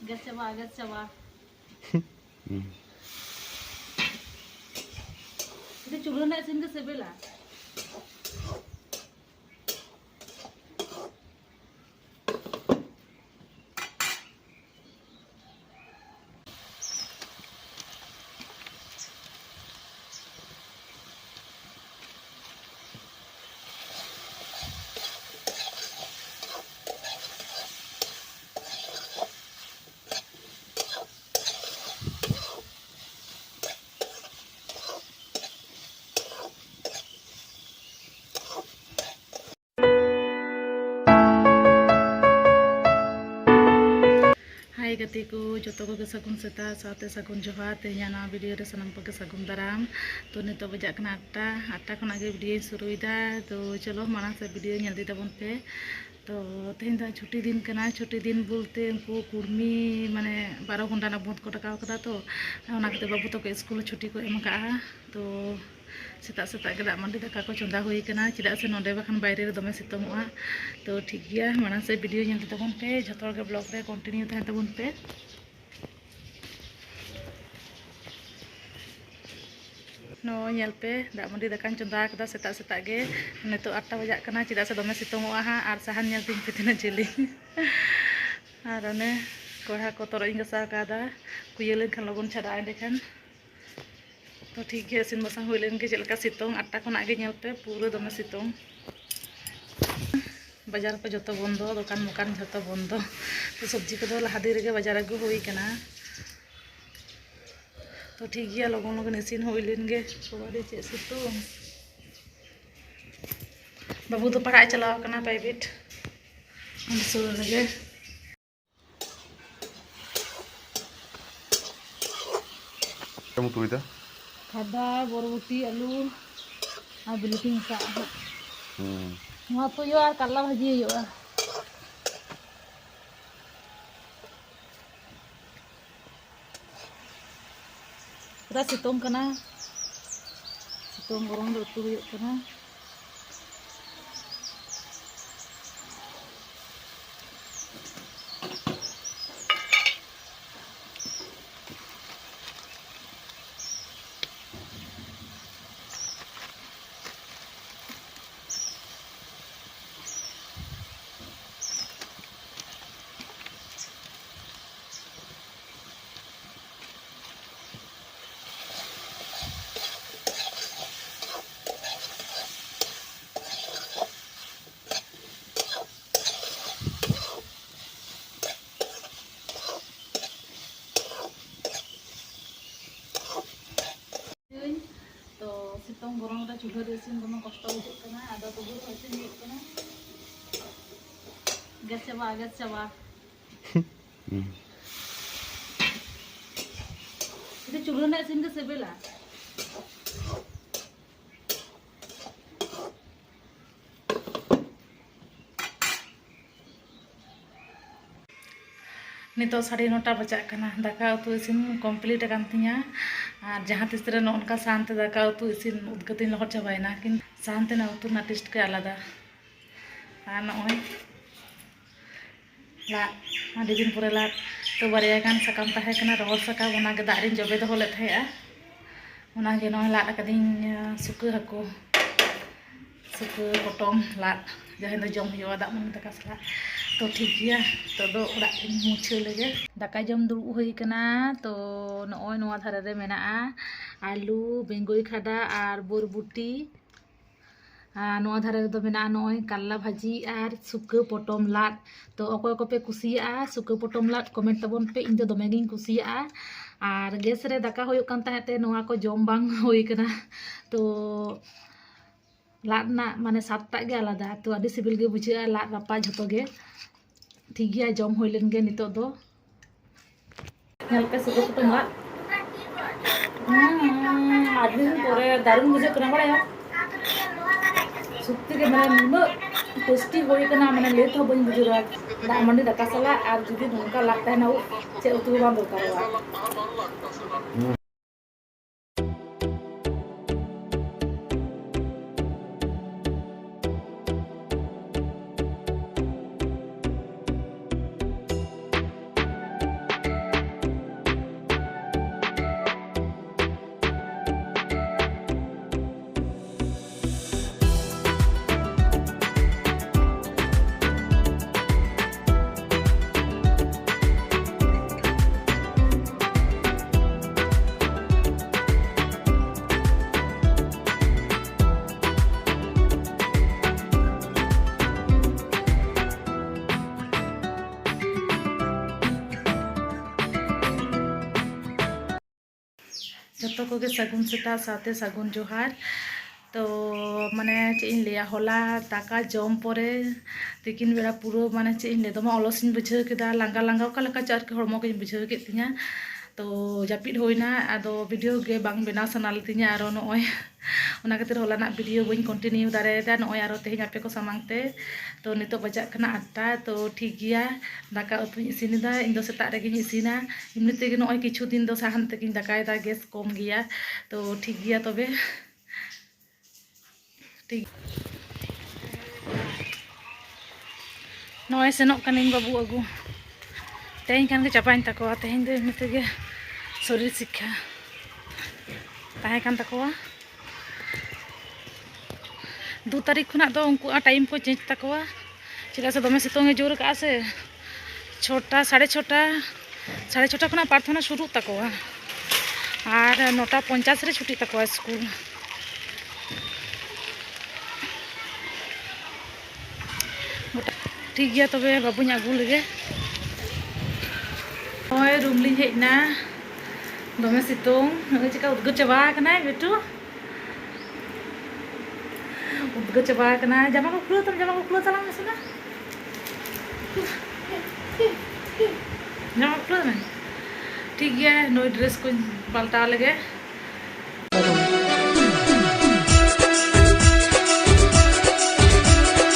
gas coba, gas coba. Itu culun nak sini ke sebelah. Hai gatiku, joto ko sagun seta saate sagun johar tehnya na video re sanam pake sagun daram to nito bajak kena atta khona ge video suru ida to chalo marang se video nyel di tabon pe तो तेहन दा छुट्टी दिन कना छुट्टी दिन बोलते उनको कुर्मी माने 12 घंटा ना बंद को टकाव कदा तो ओनाते बाबू तो के स्कूल छुट्टी को एम का तो सेता सेता के दाग मांडी दाका को चंदा हुई कना चिदा से नोडे बखान बाहर रे दमे सितुंगआ तो ठीक गया माना से वीडियो नेल तबन पे जतो के ब्लॉग रे कंटिन्यू तहन तबन पे नो नेल पे दाग मांडी दाका चंदा कदा सेता सेता गे नितो 8टा बजाक कना चिदा से दमे सितुंगआ हा आर साहान नेल दिन पे तिना जेली आर ओने कोढ़ा को तोरई गसा कादा कुयेले खान लगन छाड़ा एंडेखान तो ठीक है इसिन बसांग हुई लेन के चलका सितोंग 8टा खना गे नेल पे पूरा दमे सितोंग बाजार पे जतो बंदो दुकान मुकान जतो बंदो तो सब्जी को लहा दिन रे बाजार आगु हुई कना तो ठीक है लगन लगन इसिन हुई लेन गे बाबारे चे सितोंग बाबू तो पढ़ाई चलाव कना प्राइवेट सुर लगे kamu tuh itu? Kada boroti alu biluti masa mau tu yo kala bhaji yo kita situng kana situng gorong do tu yo kana sitong borong दा चूल्हा रे इसिन दमे कष्ट बुझुग कना आदा तो बुझ इसिन हुई कना गैस चाबा इते चूल्हा ना इसिन के सेबेला नितो 9:30 बजाक कना दाका उतु इसिन कमप्लीट अकान तिया और जहाँ तीस रे नौका शांत दाका उतु इसिन उदगती लहर चाबायना कि शांत ना उतु ना टेस्ट के आलादा और नय ला आदि दिन पुरे ला तो बारिया गान साकाम ताहे कना रोहर साकाम ओना गे दाग रे जबे दहो ले थाया ओना गे नय ला कदिन सुका हाको सुका पटम ला जहाँ दो जम हुआ दाग मन दाका सला तो ठीक गया तो दो उड़ा मुछे लगे दाका जम दुब हुई कना तो नय नोआ धारे रे मेना आलू बेंगोई खाडा और बोरबुटी नोआ धारे रे दो मेना नय काल्ला भाजी और सुका पटम लाद तो अकोय को पे कुसिया सुका पटम लाद कमेंट तबन पे इन दो दमे गिन कुसिया और गैस रे दाका होय कान ताहेते नोआ को जम बांग हुई कना तो लाद ना माने सातटा गे आलादा तो आदि सिबिल गे बुझा लाद रापा झतो गे ठीक गया जम हुई लेन गे नितो दो नेल पे सुको पटम लाद आदि पोरे दारुन बुझे कना बड़ाया सुक्ति के माने नुनो टेस्टी होई कना माने लेट हो बन बुझरा दा मंडी दाका सला और जुदी नोंका लागता है ना चे उतु बा दरकारवा जतो को सगुन सेता साथे सगुन जोहार। तो माने चेन लिया होला दाका जम परे तिकिन बेड़ा पूरा माने चेन ले दमा अलसिन बुझाव केदा लांगा लांगा का लेका चार के हरमो के बुझाव के तिया। तो जापिद होइना आदो वीडियो गे बांग बेना सना लतिया आरो नय ओना खातिर होलाना वीडियो बइन कंटिन्यू दारेदा नय आरो तेहिं आपे को सामांगते। तो नितो बजा कना 8टा। तो ठीक गिया दाका उतुኝ इसिनदा इन दो सेता रेगिñ इसिना इमनि तेगे नय किछु दिन दो साहान तेगिñ दाकायदा गैस कम गिया। तो ठीक गिया तबे ठीक नय सेनोक कानिñ बाबू अगु तेहिं खान के चापाइन तकोआ तेहिं दो इमनि तेगे शरीर शिक्षा ताहे कान तकोआ 2 तारीख खुना दो उनको टाइम को चेंज तकोआ चेदा से दमे सितोंगे जोर का से 6टा 6:30 खुना प्रार्थना शुरू तकोआ और 9:50 रे छुट्टी तकोआ स्कूल। ठीक गया तबे बाबूñ आगू लगे ओए रूम लिñ हेजना दमे सितोंग चिका उद्गार चाबा कना बेटू उद्गार चाबा कना जामा को खुलो तलाम मसना जामा खुलो ना। ठीक गया नई ड्रेस को पाल्टा लगे